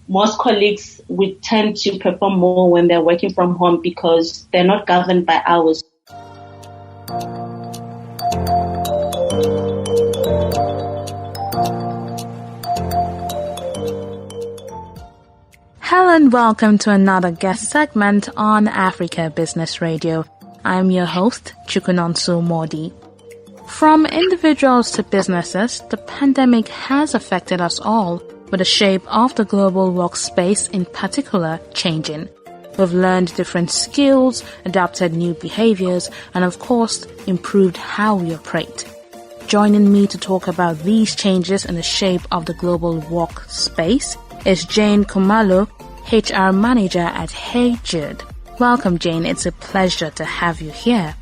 most colleagues would tend to perform more when they're working from home because they're not governed by hours. Hello and welcome to another guest segment on Africa Business Radio. I'm your host, Chukwunonso Modi. From individuals to businesses, the pandemic has affected us all, with the shape of the global workspace in particular changing. We've learned different skills, adapted new behaviors, and of course, improved how we operate. Joining me to talk about these changes in the shape of the global workspace is Nikiwe Khumalo, HR Manager at Hey Jude. Welcome, Jane. It's a pleasure to have you here.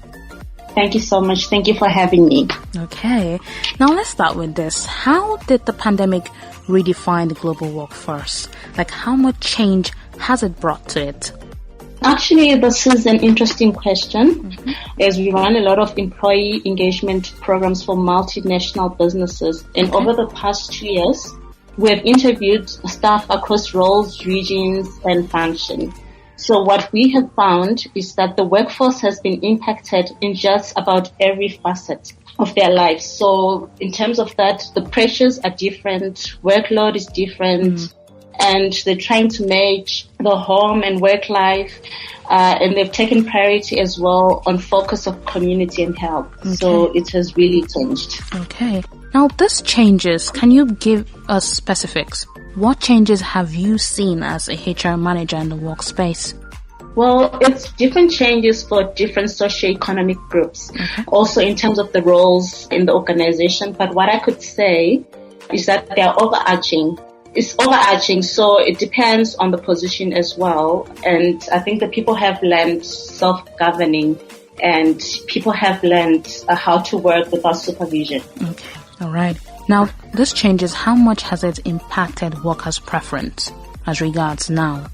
Thank you so much. Thank you for having me. Okay. Now let's start with this. How did the pandemic redefine the global workforce? Like, how much change has it brought to it? Actually, this is an interesting question, as we run a lot of employee engagement programs for multinational businesses. And over the past 2 years, we have interviewed staff across roles, regions, and functions. So what we have found is that the workforce has been impacted in just about every facet of their lives. So in terms of that, the pressures are different, workload is different, and they're trying to match the home and work life, and they've taken priority as well on focus of community and health. Okay. So it has really changed. Okay. Now this changes. Can you give us specifics? What changes have you seen as a HR manager in the workspace? Well, it's different changes for different socioeconomic groups. Okay. Also in terms of the roles in the organization. But what I could say is that they are overarching. It's overarching, so it depends on the position as well. And I think that people have learned self-governing and people have learned how to work without supervision. Okay, all right. Now, this changes. How much has it impacted workers' preference as regards now?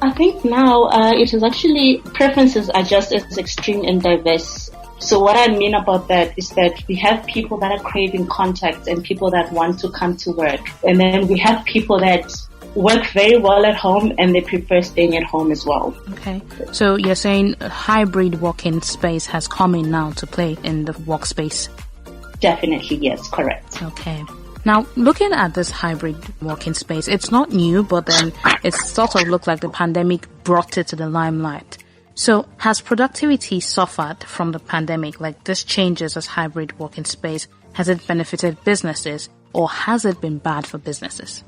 I think now it is actually, preferences are just as extreme and diverse. So what I mean about that is that we have people that are craving contact and people that want to come to work. And then we have people that work very well at home and they prefer staying at home as well. Okay. So you're saying a hybrid working space has come in now to play in the workspace? Definitely, yes, correct. Okay. Now, looking at this hybrid working space, it's not new, but then it sort of looked like the pandemic brought it to the limelight. So has productivity suffered from the pandemic? Like this changes as hybrid working space, has it benefited businesses or has it been bad for businesses?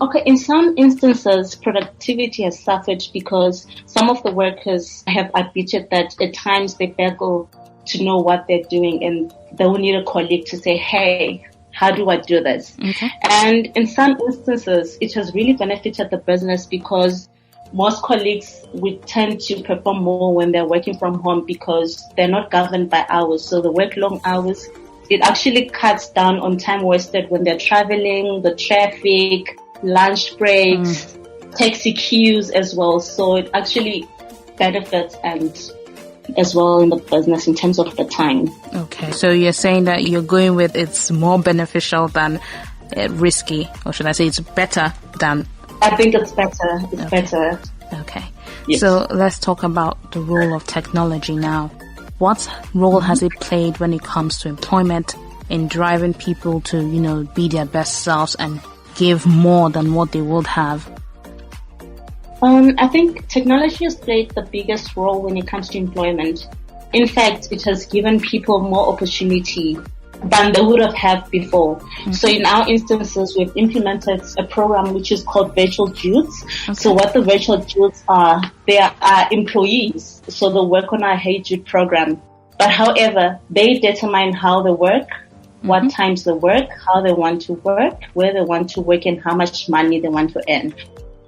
Okay, in some instances, productivity has suffered because some of the workers have admitted that at times they struggle to know what they're doing and they will need a colleague to say, hey, how do I do this? Okay. And in some instances, it has really benefited the business because most colleagues would tend to perform more when they're working from home because they're not governed by hours. So they work long hours. It actually cuts down on time wasted when they're traveling, the traffic, lunch breaks, taxi queues as well. So it actually benefits and as well in the business in terms of the time. Okay, so you're saying that you're going with it's more beneficial than risky, or should I say it's better than? I think it's better. It's better. Okay. Yes. So let's talk about the role of technology now. What role has it played when it comes to employment in driving people to, be their best selves and give more than what they would have? I think technology has played the biggest role when it comes to employment. In fact, it has given people more opportunity than they would have had before. Mm-hmm. So in our instances, we've implemented a program which is called Virtual Judes. Okay. So what the Virtual Judes are, they are employees. So they work on our Hey Jude program. But however, they determine how they work, what times they work, how they want to work, where they want to work, and how much money they want to earn.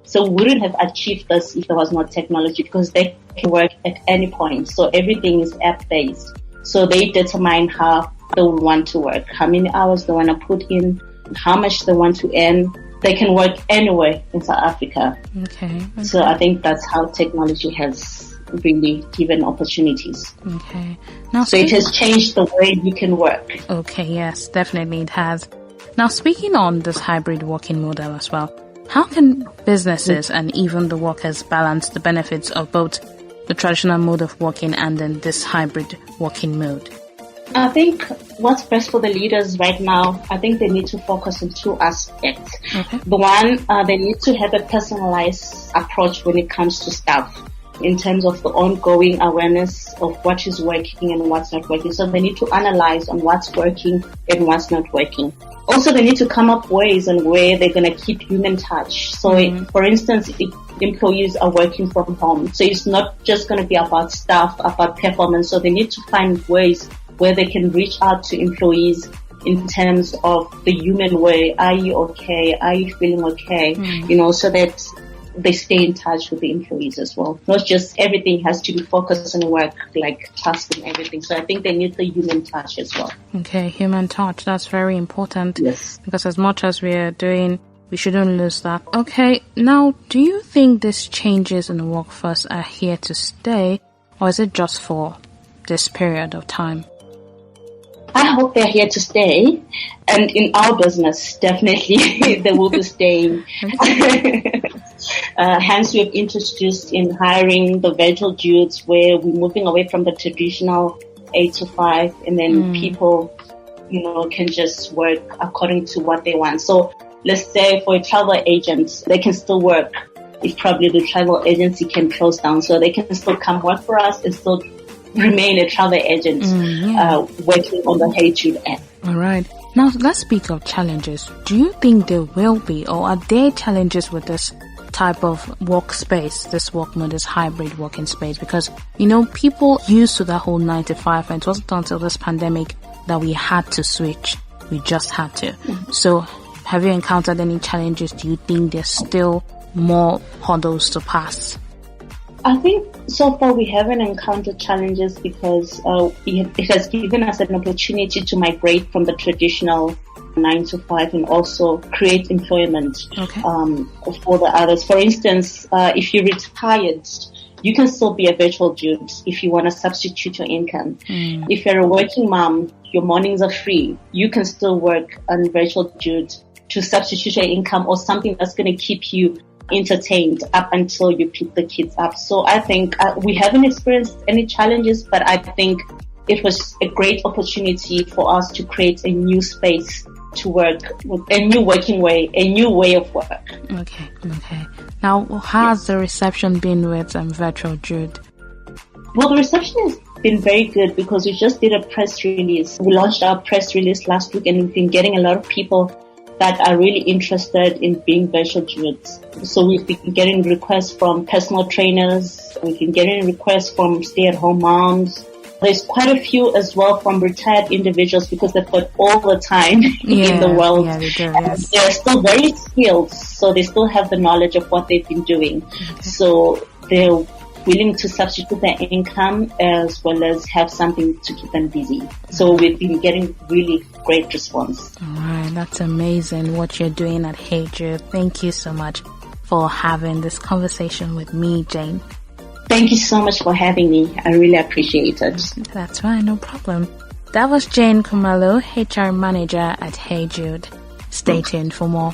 So we wouldn't have achieved this if there was not technology because they can work at any point. So everything is app-based. So they determine how they want to work, how many hours they want to put in, how much they want to earn. They can work anywhere in South Africa. Okay. So I think that's how technology has really given opportunities. Okay. Now, so it has changed the way you can work. Okay, yes, definitely it has. Now, speaking on this hybrid working model as well, How can businesses and even the workers balance the benefits of both the traditional mode of working and then this hybrid working mode? I think what's best for the leaders right now, I think they need to focus on two aspects. Okay. The one, they need to have a personalized approach when it comes to staff in terms of the ongoing awareness of what is working and what's not working. So they need to analyze on what's working and what's not working. Also, they need to come up ways and where they're going to keep human touch. So, for instance, if employees are working from home, so it's not just going to be about staff, about performance. So they need to find ways where they can reach out to employees in terms of the human way. Are you okay? Are you feeling okay? So that they stay in touch with the employees as well. Not just everything has to be focused on work, like tasks and everything. So I think they need the human touch as well. Okay, human touch. That's very important. Yes. Because as much as we are doing, we shouldn't lose that. Okay, now, do you think these changes in the workforce are here to stay, or is it just for this period of time? I hope they're here to stay, and in our business, definitely they will be staying. Hence, we have introduced in hiring the virtual Judes, where we're moving away from the traditional 8 to 5, and then people, can just work according to what they want. So let's say for a travel agent, they can still work if probably the travel agency can close down, so they can still come work for us and still remain a travel agent working on the Hey Jude app. All right. Now, let's speak of challenges. Do you think there will be, or are there challenges with this type of workspace, this work mode, this hybrid working space? Because, people used to that whole 9 to 5, and it wasn't until this pandemic that we had to switch. We just had to. So, have you encountered any challenges? Do you think there's still more hurdles to pass? I think so far we haven't encountered challenges because it has given us an opportunity to migrate from the traditional 9 to 5 and also create employment for the others. For instance, if you're retired, you can still be a virtual Jude if you want to substitute your income. If you're a working mom, your mornings are free. You can still work on virtual Jude to substitute your income or something that's going to keep you entertained up until you pick the kids up. So I think we haven't experienced any challenges, but I think it was a great opportunity for us to create a new space to work with, a new working way, a new way of work. Okay. Now, how has the reception been with virtual Jude? Well, the reception has been very good because we just did a press release. We launched our press release last week and we've been getting a lot of people that are really interested in being virtual Judes. So we've been getting requests from personal trainers. We've been getting requests from stay-at-home moms. There's quite a few as well from retired individuals because they've got all the time in the world. Yeah, they do, yes. They're still very skilled, so they still have the knowledge of what they've been doing. So they're willing to substitute their income as well as have something to keep them busy. So we've been getting really great response. All right, that's amazing what you're doing at Hey Jude. Thank you so much for having this conversation with me, Jane. Thank you so much for having me. I really appreciate it. That's fine, no problem. That was Jane Khumalo, HR Manager at Hey Jude. Stay tuned for more.